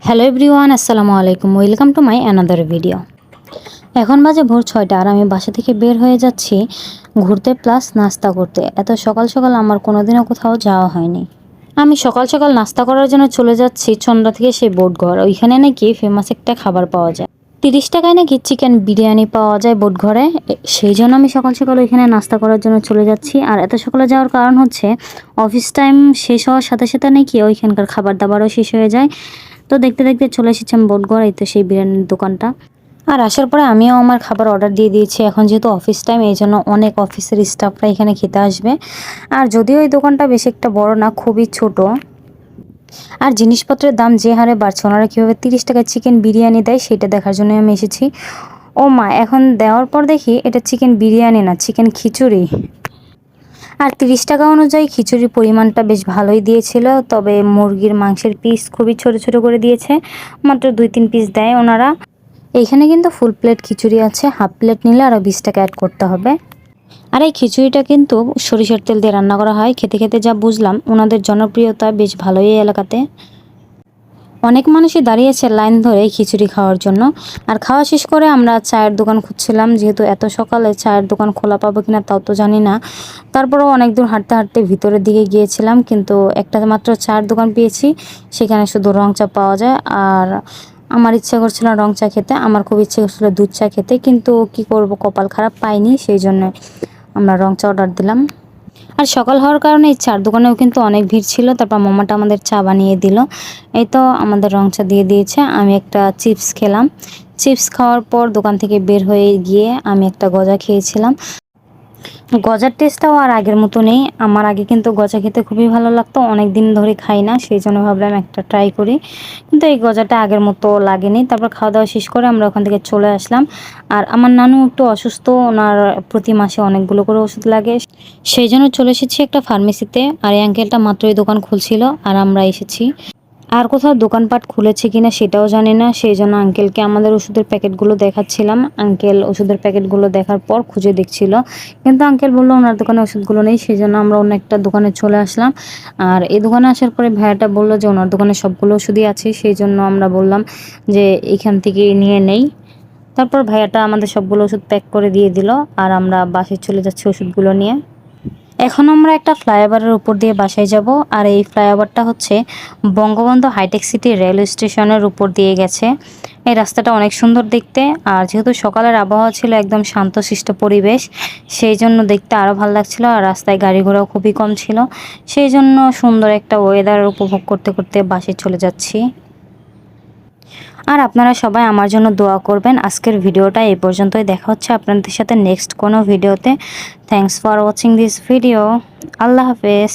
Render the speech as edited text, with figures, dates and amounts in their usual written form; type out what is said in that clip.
Hello everyone, আসসালামু আলাইকুম। Welcome to my another video. এখন বাজে ভোর ৬টা আর আমি বাসা থেকে বের হয়ে যাচ্ছি ঘুরতে প্লাস নাস্তা করতে। এত সকাল সকাল আমার কোনোদিনও কোথাও যাওয়া হয়নি। আমি সকাল সকাল নাস্তা করার জন্য চলে যাচ্ছি চন্দ্রা থেকে সেই বোটঘর। ওইখানে নাকি ফেমাস একটা খাবার পাওয়া যায়, 30 টাকায় নাকি চিকেন বিরিয়ানি পাওয়া যায় বোটঘরে। সেই জন্য আমি সকাল সকাল ওইখানে নাস্তা করার জন্য চলে যাচ্ছি। আর এত সকালে যাওয়ার কারণ হচ্ছে অফিস টাইম শেষ হওয়ার সাথে সাথে নাকি ওইখানকার খাবার দাবারও শেষ হয়ে যায়। তো দেখতে দেখতে চলে এসেছি আমি বোটঘর, এই তো সেই বিরিয়ানির দোকানটা। আর আসার পরে আমিও আমার খাবার অর্ডার দিয়ে দিয়েছি। এখন যেহেতু অফিস টাইম, এই জন্য অনেক অফিসের স্টাফরা এখানে খেতে আসবে। আর যদিও এই দোকানটা বেশি একটা বড় না, খুবই ছোট। আর জিনিসপত্রের দাম যে হারে বাড়ছে, ওনারা কীভাবে 30 টাকায় চিকেন বিরিয়ানি দেয় সেটা দেখার জন্য আমি এসেছি। ও মা, এখন দেওয়ার পর দেখি এটা চিকেন বিরিয়ানি না, চিকেন খিচুড়ি। আর 30 টাকা অনুযায়ী খিচুড়ির পরিমাণটা বেশ ভালোই দিয়েছিল, তবে মুরগির মাংসের পিস খুবই ছোট ছোট করে দিয়েছে, মাত্র 2-3 পিস দেয় ওনারা। এইখানে কিন্তু ফুল প্লেট খিচুড়ি আছে, হাফ প্লেট নিলে আরও 20 টাকা অ্যাড করতে হবে। আর এই খিচুড়িটা কিন্তু সরিষার তেল দিয়ে রান্না করা হয়। খেতে খেতে যা বুঝলাম, ওনাদের জনপ্রিয়তা বেশ ভালোই এলাকাতে। অনেক মানুষই দাঁড়িয়েছে লাইন ধরে খিচুড়ি খাওয়ার জন্য। আর খাওয়া শেষ করে আমরা চায়ের দোকান খুঁজছিলাম, যেহেতু এত সকালে চায়ের দোকান খোলা পাবো কিনা তাও তো জানি না। তারপরেও অনেক দূর হাঁটতে হাঁটতে ভিতরের দিকে গিয়েছিলাম, কিন্তু একটা মাত্র চায়ের দোকান পেয়েছি, সেখানে শুধু রং চা পাওয়া যায়। আর আমার ইচ্ছা করছিল রং চা খেতে, আমার খুব ইচ্ছে করছিল দুধ চা খেতে, কিন্তু কি করব, কপাল খারাপ, পাইনি। সেই জন্য আমরা রং চা অর্ডার দিলাম। আর সকাল হওয়ার কারণে এই চার দোকানেও কিন্তু অনেক ভিড় ছিল। তারপর মামাটা আমাদের চা বানিয়ে দিল। এই তো আমাদের রং চা দিয়ে দিয়েছে। আমি একটা চিপস খেলাম। চিপস খাওয়ার পর দোকান থেকে বের হয়ে গিয়ে আমি একটা গজা খেয়েছিলাম। গজার টেস্টটাও আর আগের মতো নেই। আমার আগে কিন্তু গজা খেতে খুবই ভালো লাগতো, অনেক দিন ধরে খাই না, সেই জন্য ভাবলাম একটা ট্রাই করি। কিন্তু এই গজাটা আগের মতো লাগেনি। তারপর খাওয়া দাওয়া শেষ করে আমরা ওখান থেকে চলে আসলাম। আর আমার নানু একটু অসুস্থ, ওনার প্রতি মাসে অনেকগুলো করে ওষুধ লাগে, সেই জন্য চলে এসেছি একটা ফার্মেসিতে। আর এই আঙ্কেলটা মাত্রই দোকান খুলছিল আর আমরা এসেছি। আর কোথাও দোকানপাট খুলেছে কিনা সেটাও জানি না, সেই জন্য আঙ্কেলকে আমাদের ওষুধের প্যাকেটগুলো দেখাচ্ছিলাম। আঙ্কেল ওষুধের প্যাকেটগুলো দেখার পর খুঁজে দেখছিল, কিন্তু আঙ্কেল বললো ওনার দোকানে ওষুধগুলো নেই, সেই জন্য আমরা অন্য একটা দোকানে চলে আসলাম। আর এই দোকানে আসার পরে ভাইয়াটা বললো যে ওনার দোকানে সবগুলো ওষুধই আছে, সেই জন্য আমরা বললাম যে এখান থেকে নিয়ে নেই। তারপর ভাইয়াটা আমাদের সবগুলো ওষুধ প্যাক করে দিয়ে দিল। আর আমরা বাসে চলে যাচ্ছি ওষুধগুলো নিয়ে। এখন আমরা একটা ফ্লাইওভারের উপর দিয়ে বাসায় যাব। আর এই ফ্লাইওভারটা হচ্ছে বঙ্গবন্ধু হাইটেক সিটি রেল স্টেশনের উপর দিয়ে গেছে। এই রাস্তাটা অনেক সুন্দর দেখতে। আর যেহেতু সকালের আবহাওয়া ছিল একদম শান্তশিষ্ট পরিবেশ, সেই জন্য দেখতে আরও ভালো লাগছিল। আর রাস্তায় গাড়ি ঘোড়াও খুবই কম ছিল, সেই জন্য সুন্দর একটা ওয়েদার উপভোগ করতে করতে বাসে চলে যাচ্ছি। আর আপনারা সবাই আমার জন্য দোয়া করবেন। আজকের ভিডিওটা এই পর্যন্তই, দেখা হচ্ছে আপনাদের সাথে নেক্সট কোনো ভিডিওতে। Thanks for watching this video. আল্লাহ হাফেজ।